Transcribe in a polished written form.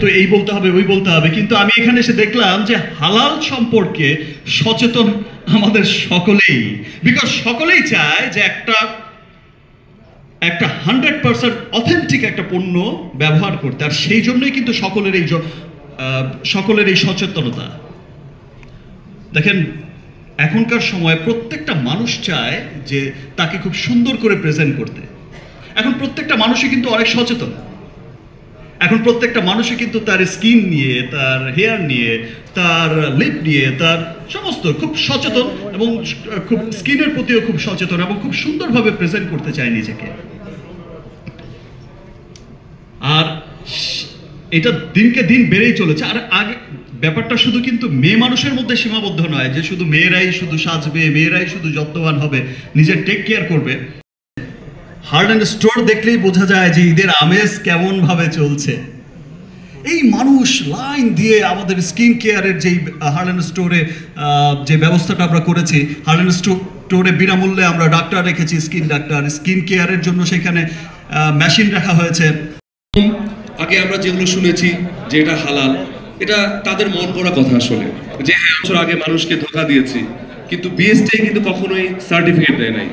তো এই বলতে হবে ওই বলতে হবে, কিন্তু আমি এখানে এসে দেখলাম যে হালাল সম্পর্কে সচেতন আমাদের সকলেই, বিকজ সকলেই চায় যে একটা একটা 100% অথেন্টিক একটা পণ্য ব্যবহার করতে, আর সেই জন্যই কিন্তু সকলের এই সচেতনতা। দেখেন, এখনকার সময় প্রত্যেকটা মানুষ চায় যে তাকে খুব সুন্দর করে প্রেজেন্ট করতে। এখন প্রত্যেকটা মানুষই কিন্তু অনেক সচেতন। এখন প্রত্যেকটা মানুষই কিন্তু তার স্কিন নিয়ে, তার হেয়ার নিয়ে, তার লিপ নিয়ে, তার সমস্ত খুব সচেতন, এবং খুব স্কিনের প্রতিও খুব সচেতন, এবং খুব সুন্দরভাবে প্রেজেন্ট করতে চায় নিজেকে। আর এটা দিনকে দিন বেড়েই চলেছে। আর আগে ব্যাপারটা শুধু কিন্তু মেয়ে মানুষের মধ্যে সীমাবদ্ধ নয় যে শুধু মেয়েরাই শুধু সাজবে, মেয়েরাই শুধু যত্নবান হবে, নিজের টেক কেয়ার করবে। হার্ডল্যান্ড স্টোর দেখলেই বোঝা যায় যে ঈদের আমেজ কেমন ভাবে চলছে। এই মানুষ লাইন দিয়ে আমাদের স্কিন কেয়ারের যেই হার্ডল্যান্ড স্টোরে যে ব্যবস্থাটা আমরা করেছি, হার্ডল্যান্ড স্টোরে বিনামূল্যে আমরা ডাক্তার রেখেছি, স্কিন ডাক্তার, স্কিন কেয়ারের জন্য সেখানে মেশিন রাখা হয়েছে। আগে আমরা যেগুলো শুনেছি যে এটা হালাল, এটা তাদের মন করা কথা আসলে, যে বছর আগে মানুষকে ধোঁকা দিয়েছি, কিন্তু বিএসটি কিন্তু কখনোই সার্টিফিকেট দেয় নাই।